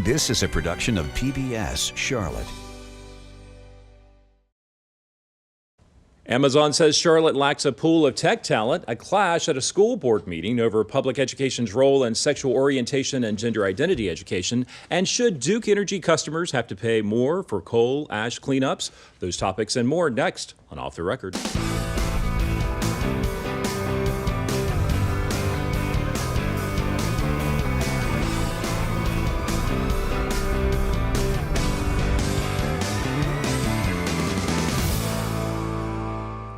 This is a production of PBS Charlotte. Amazon says Charlotte lacks a pool of tech talent, a clash at a school board meeting over public education's role in sexual orientation and gender identity education, and should Duke Energy customers have to pay more for coal ash cleanups? Those topics and more next on Off the Record.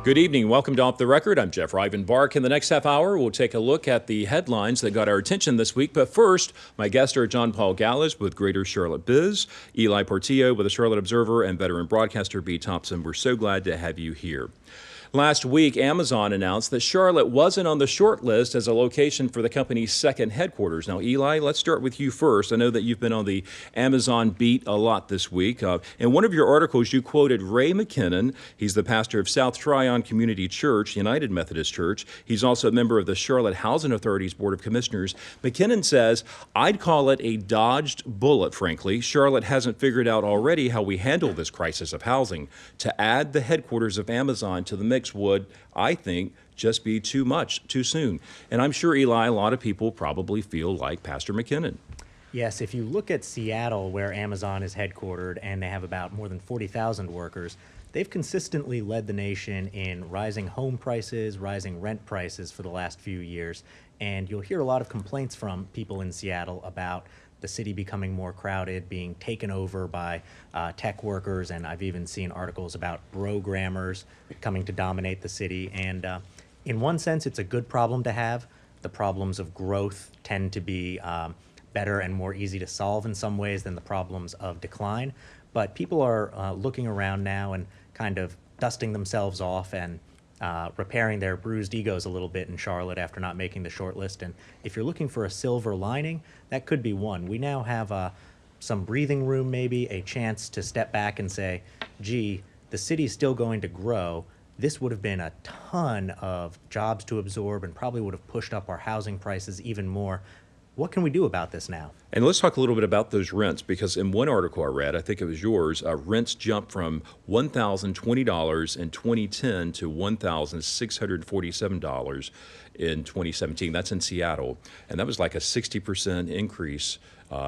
Good evening. Welcome to Off the Record. I'm Jeff Rivenbark. In the next half hour, we'll take a look at the headlines that got our attention this week. But first, my guests are John Paul Gallis with Greater Charlotte Biz, Eli Portillo with the Charlotte Observer, and veteran broadcaster B. Thompson. We're so glad to have you here. Last week, Amazon announced that Charlotte wasn't on the short list as a location for the company's second headquarters. Now, Eli, let's start with you first. I know that you've been on the Amazon beat a lot this week. In one of your articles, you quoted Ray McKinnon. He's the pastor of South Tryon Community Church, United Methodist Church. He's also a member of the Charlotte Housing Authority's Board of Commissioners. McKinnon says, "I'd call it a dodged bullet, frankly. Charlotte hasn't figured out already how we handle this crisis of housing. To add the headquarters of Amazon to the mix would, I think, just be too much too soon." And I'm sure, Eli, a lot of people probably feel like Pastor McKinnon. Yes, if you look at Seattle, where Amazon is headquartered, and they have about more than 40,000 workers, they've consistently led the nation in rising home prices, rising rent prices for the last few years. And you'll hear a lot of complaints from people in Seattle about the city becoming more crowded, being taken over by tech workers, and I've even seen articles about programmers coming to dominate the city. And in one sense, it's a good problem to have. The problems of growth tend to be better and more easy to solve in some ways than the problems of decline. But people are looking around now and kind of dusting themselves off and repairing their bruised egos a little bit in Charlotte after not making the short list. And if you're looking for a silver lining, that could be one. We now have some breathing room, maybe a chance to step back and say, gee, the city's still going to grow. This would have been a ton of jobs to absorb and probably would have pushed up our housing prices even more. What can we do about this now? And let's talk a little bit about those rents, because in one article I read, I think it was yours, rents jumped from $1,020 in 2010 to $1,647 in 2017. That's in Seattle. And that was like a 60% increase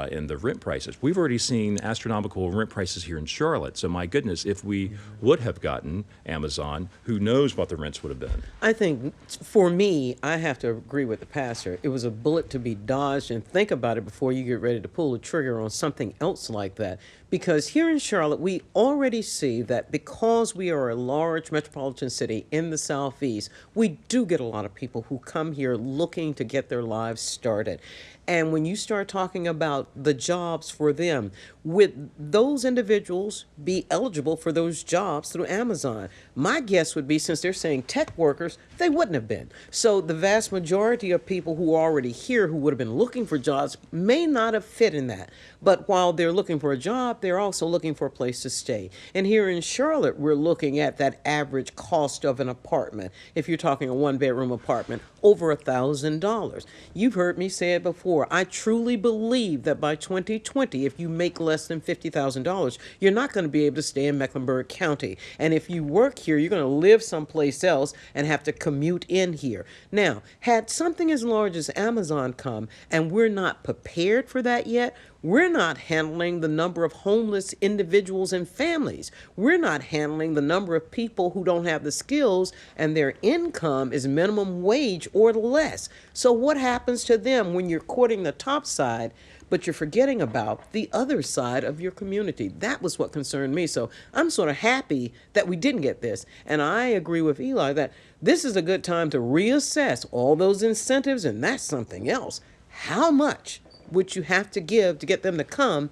in the rent prices. We've already seen astronomical rent prices here in Charlotte. So my goodness, if we would have gotten Amazon, who knows what the rents would have been? I think for me, I have to agree with the pastor. It was a bullet to be dodged, and think about it before you get ready to pull the trigger on something else like that. Because here in Charlotte, we already see that because we are a large metropolitan city in the Southeast, we do get a lot of people who come here looking to get their lives started. And when you start talking about the jobs for them, would those individuals be eligible for those jobs through Amazon? My guess would be, since they're saying tech workers, they wouldn't have been. So the vast majority of people who are already here who would have been looking for jobs may not have fit in that. But while they're looking for a job, they're also looking for a place to stay. And here in Charlotte, we're looking at that average cost of an apartment. If you're talking a one-bedroom apartment, over $1,000. You've heard me say it before. I truly believe that by 2020, if you make less than $50,000, you're not going to be able to stay in Mecklenburg County. And if you work here, you're going to live someplace else and have to commute in here. Now, had something as large as Amazon come and we're not prepared for that yet, we're not handling the number of homeless individuals and families. We're not handling the number of people who don't have the skills and their income is minimum wage or less. So what happens to them when you're courting the top side, but you're forgetting about the other side of your community? That was what concerned me. So I'm sort of happy that we didn't get this. And I agree with Eli that this is a good time to reassess all those incentives, and that's something else. How much would you have to give to get them to come?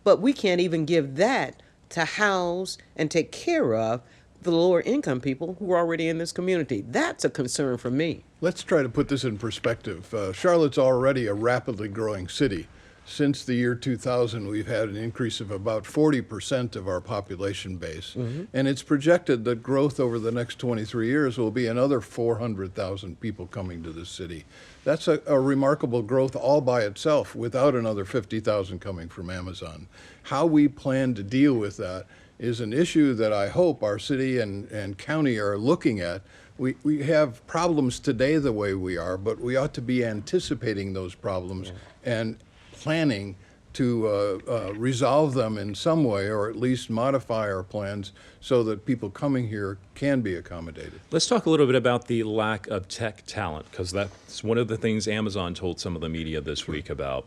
But we can't even give that to house and take care of the lower income people who are already in this community. That's a concern for me. Let's try to put this in perspective. Charlotte's already a rapidly growing city. since the year 2000, we've had an increase of about 40% of our population base. And it's projected that growth over the next 23 years will be another 400,000 people coming to this city. That's a remarkable growth all by itself without another 50,000 coming from Amazon. How we plan to deal with that is an issue that I hope our city and county are looking at. We have problems today the way we are, but we ought to be anticipating those problems and planning to resolve them in some way, or at least modify our plans so that people coming here can be accommodated. Let's talk a little bit about the lack of tech talent, because that's one of the things Amazon told some of the media this week about.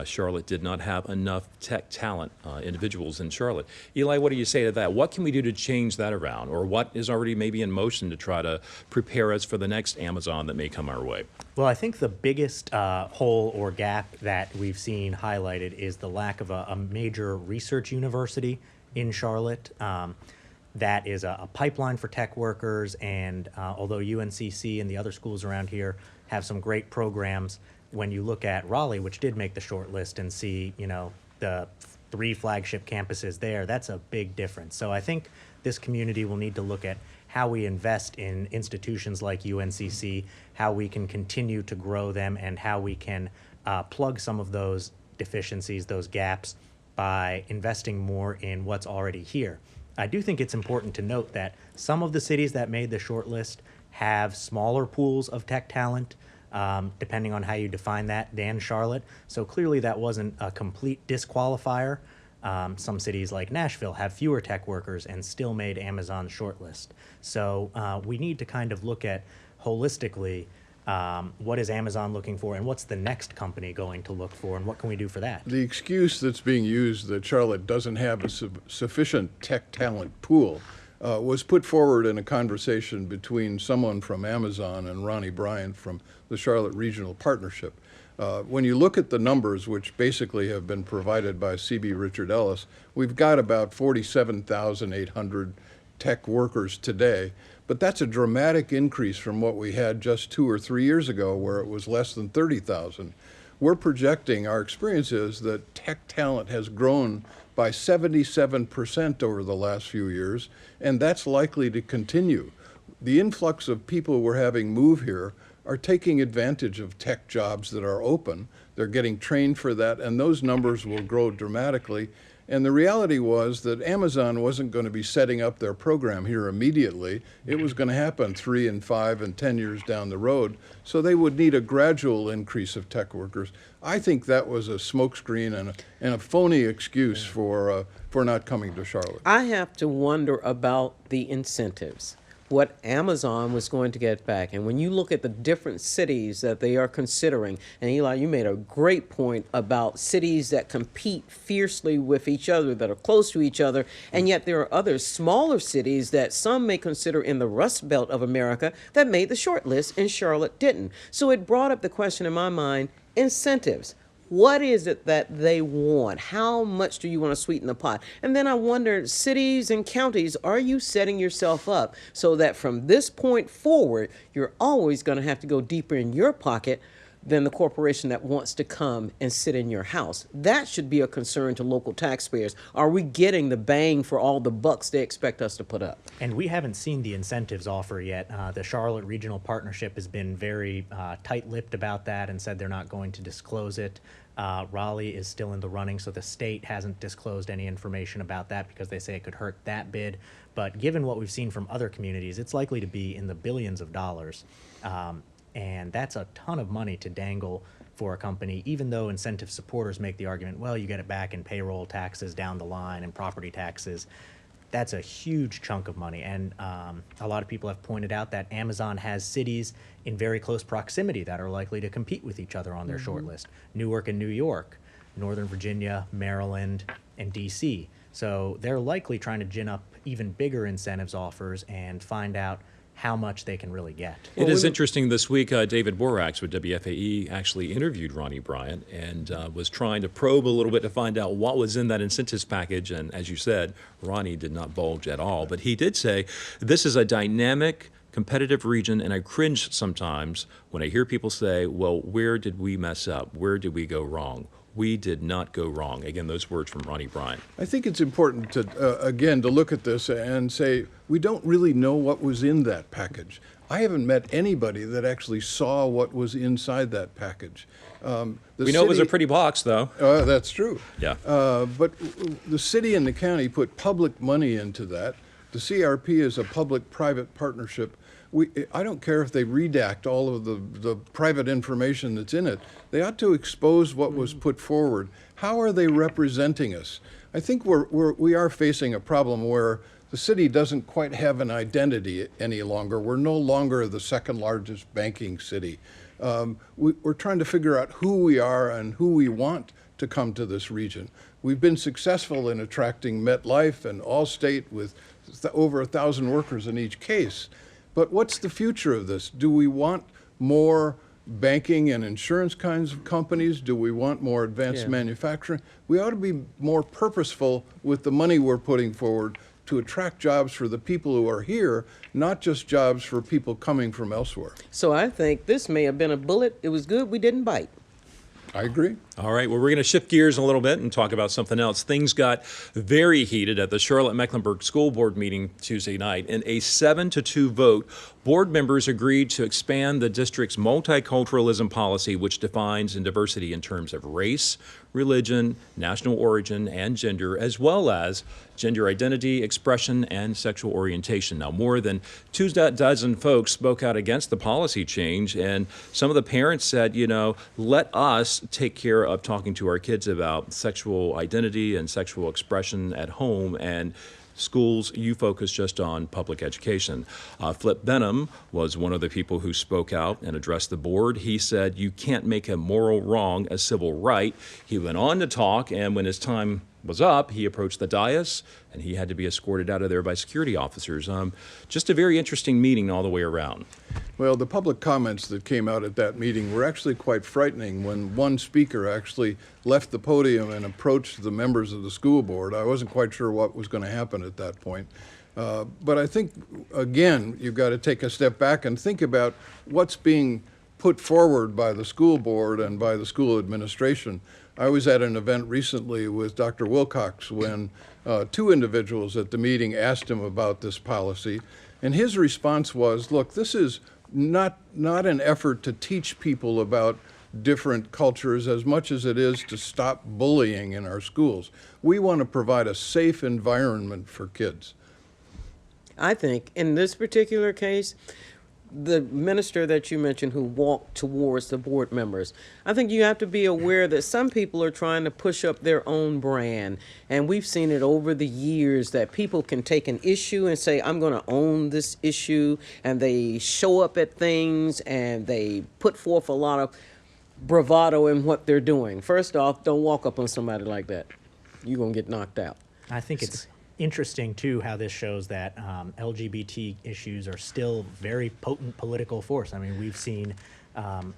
Charlotte did not have enough tech talent individuals in Charlotte. Eli, what do you say to that? What can we do to change that around, or what is already maybe in motion to try to prepare us for the next Amazon that may come our way? Well, I think the biggest hole or gap that we've seen highlighted is the lack of a major research university in Charlotte. That is a pipeline for tech workers, and although UNCC and the other schools around here have some great programs, when you look at Raleigh, which did make the short list, and see, the 3 flagship campuses there, that's a big difference. So I think this community will need to look at how we invest in institutions like UNCC, how we can continue to grow them, and how we can plug some of those deficiencies, those gaps, by investing more in what's already here. I do think it's important to note that some of the cities that made the short list have smaller pools of tech talent, depending on how you define that, than Charlotte. So clearly that wasn't a complete disqualifier. Some cities like Nashville have fewer tech workers and still made Amazon's shortlist. So we need to kind of look at holistically what is Amazon looking for, and what's the next company going to look for, and what can we do for that? The excuse that's being used that Charlotte doesn't have a sufficient tech talent pool was put forward in a conversation between someone from Amazon and Ronnie Bryant from the Charlotte Regional Partnership. When you look at the numbers, which basically have been provided by CB Richard Ellis, we've got about 47,800 tech workers today, but that's a dramatic increase from what we had just 2 or 3 years ago, where it was less than 30,000. We're projecting, our experience is that tech talent has grown by 77% over the last few years, and that's likely to continue. The influx of people we're having move here are taking advantage of tech jobs that are open. They're getting trained for that, and those numbers will grow dramatically. And the reality was that Amazon wasn't going to be setting up their program here immediately. It was going to happen 3 and 5 and 10 years down the road. So they would need a gradual increase of tech workers. I think that was a smokescreen and a phony excuse for not coming to Charlotte. I have to wonder about the incentives, what Amazon was going to get back. And when you look at the different cities that they are considering, and Eli, you made a great point about cities that compete fiercely with each other, that are close to each other, and yet there are other smaller cities that some may consider in the Rust Belt of America that made the short list and Charlotte didn't. So it brought up the question in my mind, incentives. What is it that they want? How much do you want to sweeten the pot? And then I wonder, cities and counties, are you setting yourself up so that from this point forward, you're always going to have to go deeper in your pocket than the corporation that wants to come and sit in your house? That should be a concern to local taxpayers. Are we getting the bang for all the bucks they expect us to put up? And we haven't seen the incentives offer yet. The Charlotte Regional Partnership has been very tight-lipped about that and said they're not going to disclose it. Raleigh is still in the running, so the state hasn't disclosed any information about that because they say it could hurt that bid. But given what we've seen from other communities, it's likely to be in the billions of dollars. And that's a ton of money to dangle for a company, even though incentive supporters make the argument, well, you get it back in payroll taxes down the line and property taxes. That's a huge chunk of money. And a lot of people have pointed out that Amazon has cities in very close proximity that are likely to compete with each other on their short list. Newark and New York, Northern Virginia, Maryland, and DC. So they're likely trying to gin up even bigger incentives offers and find out how much they can really get. It is interesting this week, David Borax with WFAE actually interviewed Ronnie Bryant and was trying to probe a little bit to find out what was in that incentives package. And as you said, Ronnie did not bulge at all. But he did say this is a dynamic, competitive region, and I cringe sometimes when I hear people say, well, where did we mess up? Where did we go wrong? We did not go wrong. Again, those words from Ronnie Bryant. I think it's important to, again, to look at this and say, we don't really know what was in that package. I haven't met anybody that actually saw what was inside that package. We know it was a pretty box, though. That's true. Yeah. But the city and the county put public money into that. The CRP is a public-private partnership. I don't care if they redact all of the private information that's in it. They ought to expose what was put forward. How are they representing us? I think we are facing a problem where the city doesn't quite have an identity any longer. We're no longer the second largest banking city. We're trying to figure out who we are and who we want to come to this region. We've been successful in attracting MetLife and Allstate with over 1,000 workers in each case. But what's the future of this? Do we want more banking and insurance kinds of companies? Do we want more advanced manufacturing? We ought to be more purposeful with the money we're putting forward to attract jobs for the people who are here, not just jobs for people coming from elsewhere. So I think this may have been a bullet. It was good we didn't bite. I agree. All right, well, we're going to shift gears a little bit and talk about something else. Things got very heated at the Charlotte-Mecklenburg School Board meeting Tuesday night. In a 7-2 vote, board members agreed to expand the district's multiculturalism policy, which defines diversity in terms of race, religion, national origin, and gender, as well as gender identity, expression, and sexual orientation. Now, more than 24 folks spoke out against the policy change, and some of the parents said, let us take care of talking to our kids about sexual identity and sexual expression at home, and schools, you focus just on public education. Flip Benham was one of the people who spoke out and addressed the board. He said, you can't make a moral wrong a civil right. He went on to talk, and when his time was up, he approached the dais, and he had to be escorted out of there by security officers. Just a very interesting meeting all the way around. Well, the public comments that came out at that meeting were actually quite frightening when one speaker actually left the podium and approached the members of the school board. I wasn't quite sure what was going to happen at that point. But I think, again, you've got to take a step back and think about what's being put forward by the school board and by the school administration. I was at an event recently with Dr. Wilcox when two individuals at the meeting asked him about this policy, and his response was, look, this is not an effort to teach people about different cultures as much as it is to stop bullying in our schools. We want to provide a safe environment for kids. I think in this particular case, the minister that you mentioned who walked towards the board members, I think you have to be aware that some people are trying to push up their own brand. And we've seen it over the years that people can take an issue and say, I'm going to own this issue. And they show up at things and they put forth a lot of bravado in what they're doing. First off, don't walk up on somebody like that. You're going to get knocked out. I think it's interesting, too, how this shows that LGBT issues are still very potent political force. I mean, we've seen,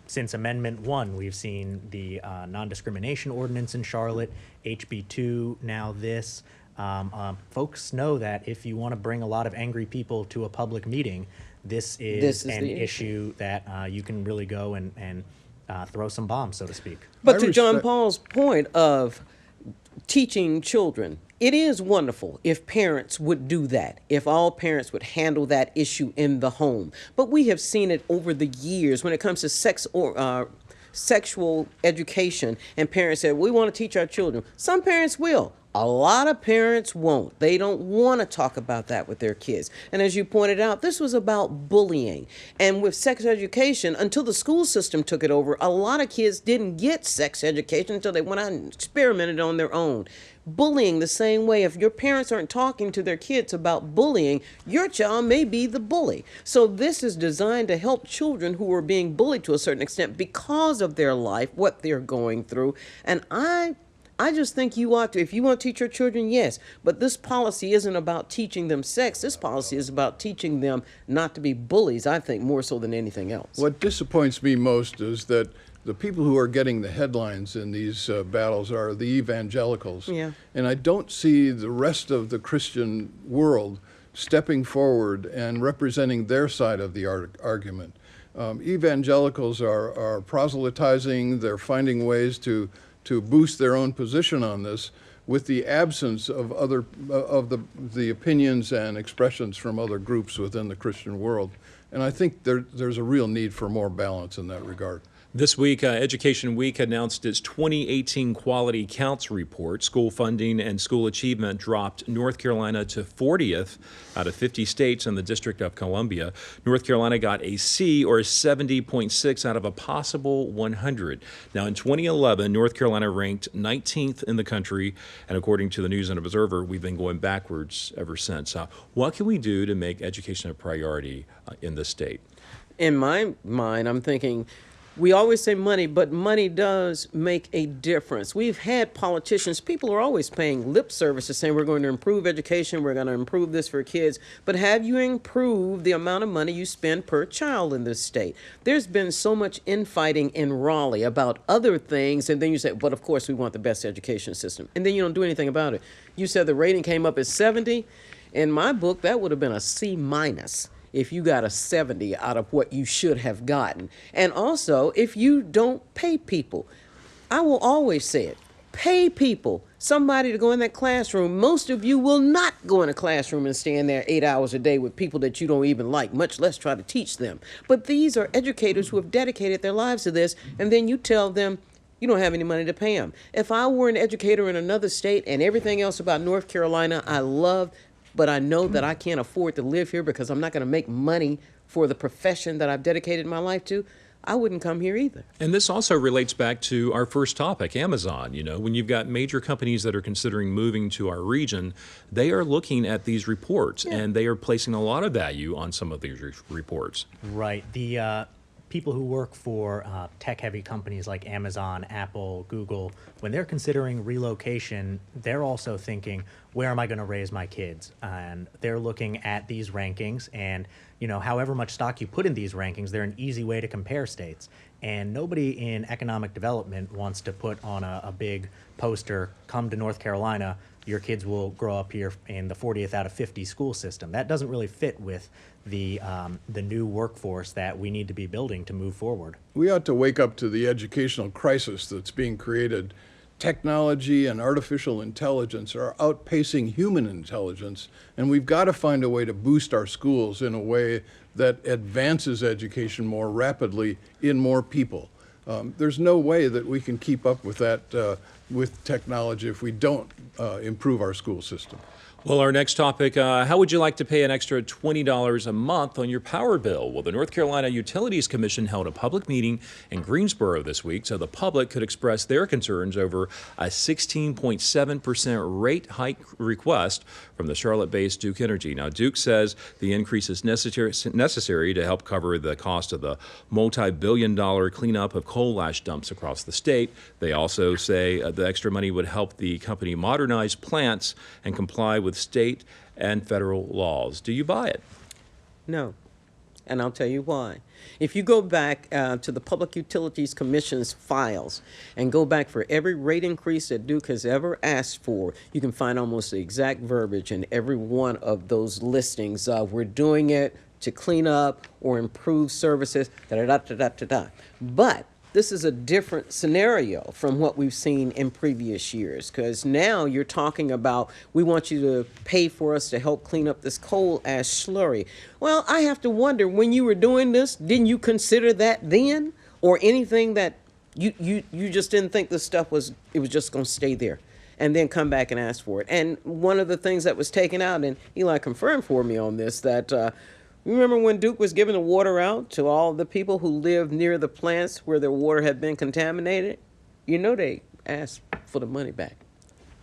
since Amendment 1, we've seen the non-discrimination ordinance in Charlotte, HB 2, now this. Folks know that if you want to bring a lot of angry people to a public meeting, this is an issue that you can really go and throw some bombs, so to speak. But to John Paul's point of teaching children, it is wonderful if parents would do that, if all parents would handle that issue in the home. But we have seen it over the years when it comes to sexual education, and parents say, we want to teach our children. Some parents will. A lot of parents won't. They don't want to talk about that with their kids. And as you pointed out, this was about bullying. And with sex education, until the school system took it over, a lot of kids didn't get sex education until they went out and experimented on their own. Bullying the same way. If your parents aren't talking to their kids about bullying, your child may be the bully. So this is designed to help children who are being bullied to a certain extent because of their life, what they're going through. And I just think you ought to, if you want to teach your children, yes, but this policy isn't about teaching them sex. This policy is about teaching them not to be bullies, I think, more so than anything else. What disappoints me most is that the people who are getting the headlines in these battles are the evangelicals. Yeah. And I don't see the rest of the Christian world stepping forward and representing their side of the evangelicals are proselytizing. They're finding ways to to boost their own position on this with the absence of other of the opinions and expressions from other groups within the Christian world. And I think there's a real need for more balance in that regard. This week, Education Week announced its 2018 Quality Counts report. School funding and school achievement dropped North Carolina to 40th out of 50 states in the District of Columbia. North Carolina got a C, or 70.6 out of a possible 100. Now, in 2011, North Carolina ranked 19th in the country, and according to the News and Observer, we've been going backwards ever since. What can we do to make education a priority in this state? In my mind, I'm thinking, we always say money, but money does make a difference. We've had politicians, people are always paying lip service to saying we're going to improve education, we're going to improve this for kids, but have you improved the amount of money you spend per child in this state? There's been so much infighting in Raleigh about other things, and then you say, but of course we want the best education system, and then you don't do anything about it. You said the rating came up at 70. In my book, that would have been a C minus if you got a 70 out of what you should have gotten. And also, if you don't pay people, I will always say it, pay people, somebody to go in that classroom. Most of you will not go in a classroom and stand there 8 hours a day with people that you don't even like, much less try to teach them. But these are educators who have dedicated their lives to this, and then you tell them, you don't have any money to pay them. If I were an educator in another state and everything else about North Carolina I love, but I know that I can't afford to live here because I'm not going to make money for the profession that I've dedicated my life to, I wouldn't come here either. And this also relates back to our first topic, Amazon. You know, when you've got major companies that are considering moving to our region, they are looking at these reports, and they are placing a lot of value on some of these reports. Right. The people who work for tech-heavy companies like Amazon, Apple, Google, when they're considering relocation, they're also thinking, where am I going to raise my kids? And they're looking at these rankings, and you know, however much stock you put in these rankings, they're an easy way to compare states. And nobody in economic development wants to put on a big poster, come to North Carolina, your kids will grow up here in the 40th out of 50 school system. That doesn't really fit with the new workforce that we need to be building to move forward. We ought to wake up to the educational crisis that's being created. Technology and artificial intelligence are outpacing human intelligence, and we've got to find a way to boost our schools in a way that advances education more rapidly in more people. There's no way that we can keep up with that with technology if we don't improve our school system. Well, our next topic, how would you like to pay an extra $20 a month on your power bill? Well, the North Carolina Utilities Commission held a public meeting in Greensboro this week so the public could express their concerns over a 16.7% rate hike request from the Charlotte-based Duke Energy. Now, Duke says the increase is necessary to help cover the cost of the multi-billion-dollar cleanup of coal ash dumps across the state. They also say the extra money would help the company modernize plants and comply with state and federal laws. Do you buy it? No, and I'll tell you why. If you go back to the Public Utilities Commission's files and go back for every rate increase that Duke has ever asked for, you can find almost the exact verbiage in every one of those listings. We're doing it to clean up or improve services, da-da-da-da-da-da. But this is a different scenario from what we've seen in previous years, because now you're talking about, we want you to pay for us to help clean up this coal ash slurry. Well, I have to wonder, when you were doing this, didn't you consider that then? Or anything that you just didn't think this stuff was just going to stay there and then come back and ask for it? And one of the things that was taken out, and Eli confirmed for me on this, that remember when Duke was giving the water out to all the people who lived near the plants where their water had been contaminated? You know, they asked for the money back.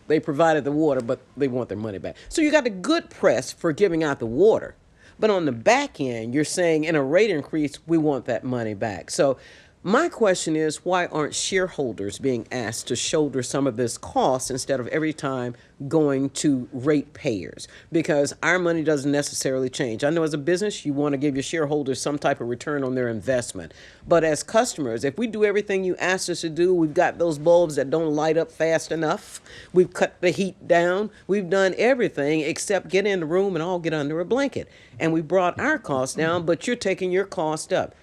They provided the water, but they want their money back. So you got the good press for giving out the water. But on the back end, you're saying in a rate increase, we want that money back. So my question is, why aren't shareholders being asked to shoulder some of this cost instead of every time going to ratepayers? Because our money doesn't necessarily change. I know as a business, you want to give your shareholders some type of return on their investment. But as customers, if we do everything you asked us to do, we've got those bulbs that don't light up fast enough, we've cut the heat down, we've done everything except get in the room and all get under a blanket. And we brought our costs down, but you're taking your cost up.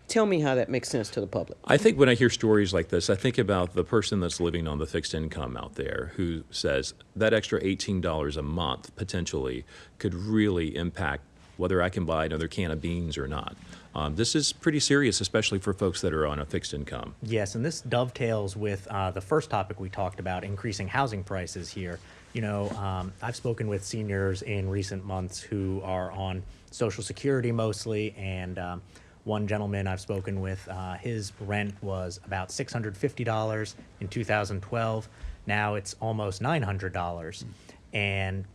Tell me how that makes sense to the public. I think when I hear stories like this, I think about the person that's living on the fixed income out there who says that extra $18 a month potentially could really impact whether I can buy another can of beans or not. This is pretty serious, especially for folks that are on a fixed income. Yes, and this dovetails with the first topic we talked about, increasing housing prices here. You know, I've spoken with seniors in recent months who are on Social Security mostly, and one gentleman I've spoken with, his rent was about $650 in 2012. Now it's almost $900. And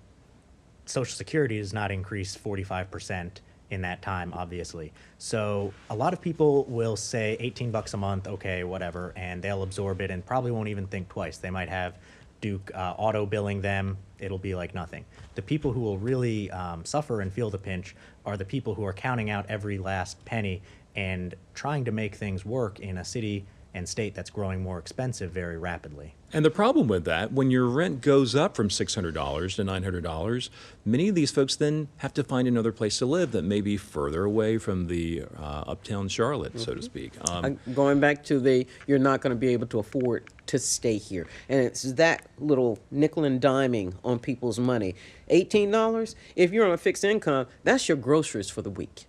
Social Security has not increased 45% in that time, obviously. So a lot of people will say 18 bucks a month, okay, whatever, and they'll absorb it and probably won't even think twice. They might have Duke auto billing them. It'll be like nothing. The people who will really suffer and feel the pinch are the people who are counting out every last penny and trying to make things work in a city and state that's growing more expensive very rapidly. And the problem with that, when your rent goes up from $600 to $900, many of these folks then have to find another place to live that may be further away from the uptown Charlotte, so to speak. Going back to you're not going to be able to afford to stay here. And it's that little nickel and diming on people's money. $18, if you're on a fixed income, that's your groceries for the week.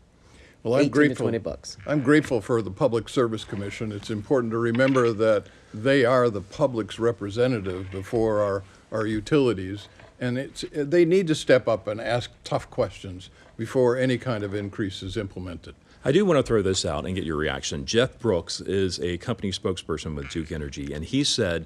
Well, I'm 18 to grateful. 20 bucks. I'm grateful for the Public Service Commission. It's important to remember that they are the public's representative before our utilities, and they need to step up and ask tough questions before any kind of increase is implemented. I do want to throw this out and get your reaction. Jeff Brooks is a company spokesperson with Duke Energy, and he said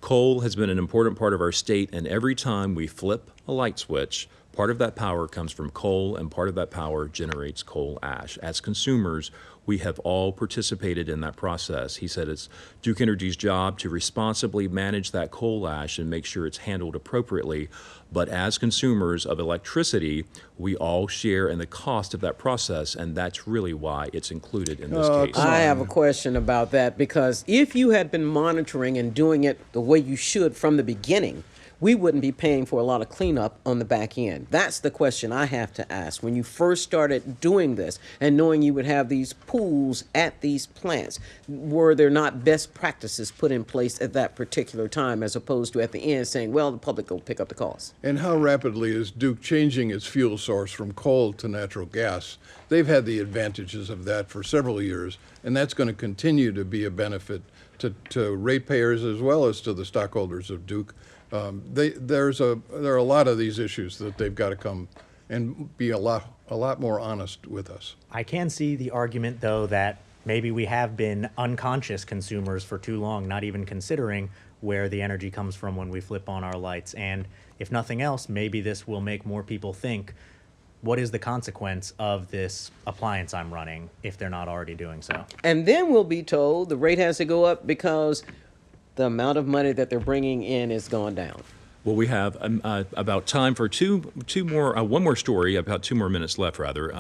coal has been an important part of our state, and every time we flip a light switch, part of that power comes from coal, and part of that power generates coal ash. As consumers, we have all participated in that process. He said it's Duke Energy's job to responsibly manage that coal ash and make sure it's handled appropriately. But as consumers of electricity, we all share in the cost of that process, and that's really why it's included in this case. I have a question about that, because if you had been monitoring and doing it the way you should from the beginning, we wouldn't be paying for a lot of cleanup on the back end. That's the question I have to ask. When you first started doing this and knowing you would have these pools at these plants, were there not best practices put in place at that particular time, as opposed to at the end saying, well, the public will pick up the cost? And how rapidly is Duke changing its fuel source from coal to natural gas? They've had the advantages of that for several years, and that's going to continue to be a benefit to ratepayers as well as to the stockholders of Duke. There are a lot of these issues that they've got to come and be a lot more honest with us. I can see the argument, though, that maybe we have been unconscious consumers for too long, not even considering where the energy comes from when we flip on our lights. And if nothing else, maybe this will make more people think, what is the consequence of this appliance I'm running, if they're not already doing so? And then we'll be told the rate has to go up because the amount of money that they're bringing in is gone down. Well, we have about time for one more story, about 2 more minutes left, rather.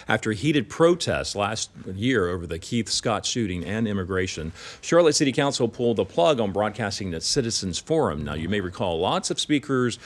After heated protests last year over the Keith Scott shooting and immigration, Charlotte City Council pulled the plug on broadcasting the Citizens Forum. Now, you may recall lots of speakers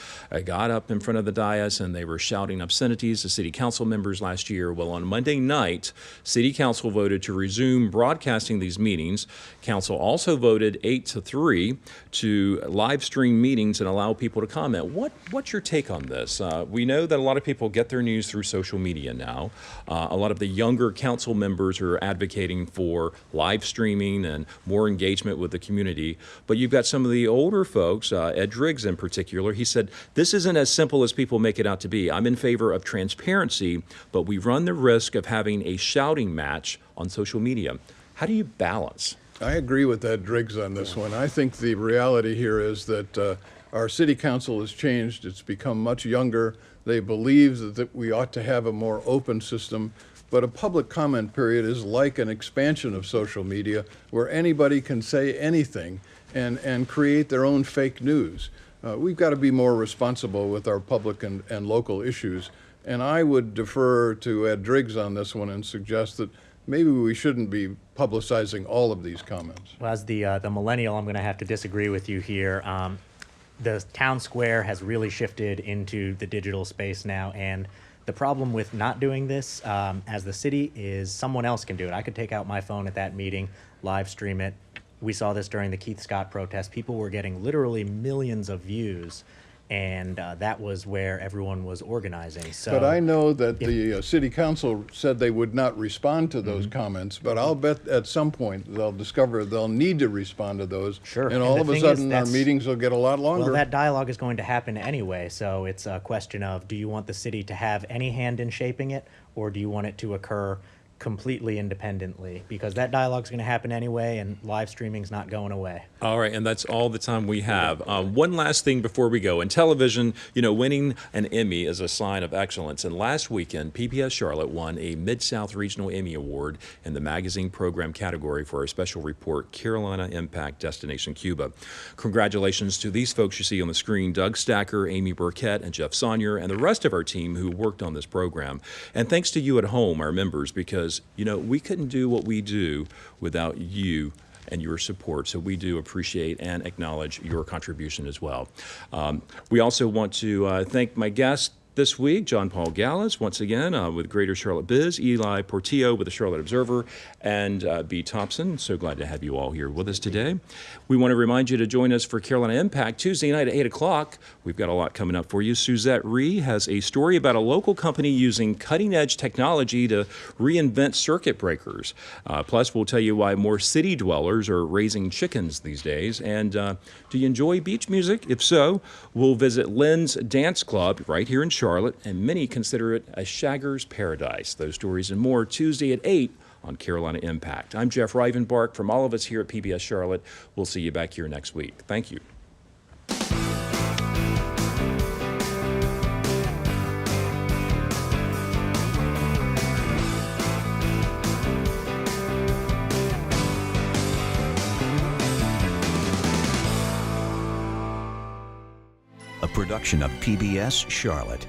got up in front of the dais and they were shouting obscenities to city council members last year. Well, on Monday night, City Council voted to resume broadcasting these meetings. Council also voted 8-3 to live stream meetings and allow people to comment. What's your take on this? We know that a lot of people get their news through social media now. A lot of the younger council members are advocating for live streaming and more engagement with the community. But you've got some of the older folks, Ed Driggs in particular. He said, this isn't as simple as people make it out to be. I'm in favor of transparency, but we run the risk of having a shouting match on social media. How do you balance? I agree with Ed Driggs on this one. I think the reality here is that our city council has changed. It's become much younger. They believe that we ought to have a more open system. But a public comment period is like an expansion of social media where anybody can say anything and create their own fake news. We've got to be more responsible with our public and local issues. And I would defer to Ed Driggs on this one and suggest that maybe we shouldn't be publicizing all of these comments. Well, as the millennial, I'm going to have to disagree with you here. The town square has really shifted into the digital space now, and The problem with not doing this as the city is someone else can do it. I could take out my phone at that meeting, live stream it. We saw this during the Keith Scott protest. People were getting literally millions of views, and that was where everyone was organizing. So, But I know that the city council said they would not respond to those comments, but I'll bet at some point they'll discover they'll need to respond to those. Sure. And And all the of a thing is, sudden, our that's- meetings will get a lot longer. well, that dialogue is going to happen anyway, so it's a question of, do you want the city to have any hand in shaping it, or do you want it to occur completely independently? Because that dialogue is going to happen anyway, and live streaming's not going away. All right, and that's all the time we have. One last thing before we go. In television, winning an Emmy is a sign of excellence. And last weekend, PBS Charlotte won a Mid-South Regional Emmy Award in the magazine program category for our special report, Carolina Impact Destination Cuba. Congratulations to these folks you see on the screen, Doug Stacker, Amy Burkett, and Jeff Sonnier, and the rest of our team who worked on this program. And thanks to you at home, our members, because, we couldn't do what we do without you and your support. So we do appreciate and acknowledge your contribution as well. We also want to thank my guest this week, John Paul Gallas, once again with Greater Charlotte Biz, Eli Portillo with the Charlotte Observer, and B. Thompson. So glad to have you all here with us today. We want to remind you to join us for Carolina Impact Tuesday night at 8 o'clock. We've got a lot coming up for you. Suzette Ree has a story about a local company using cutting-edge technology to reinvent circuit breakers. Plus, we'll tell you why more city dwellers are raising chickens these days. And do you enjoy beach music? If so, we'll visit Lynn's Dance Club right here in Charlotte, and many consider it a shagger's paradise. Those stories and more Tuesday at 8 on Carolina Impact. I'm Jeff Rivenbark. From all of us here at PBS Charlotte, we'll see you back here next week. Thank you. A production of PBS Charlotte.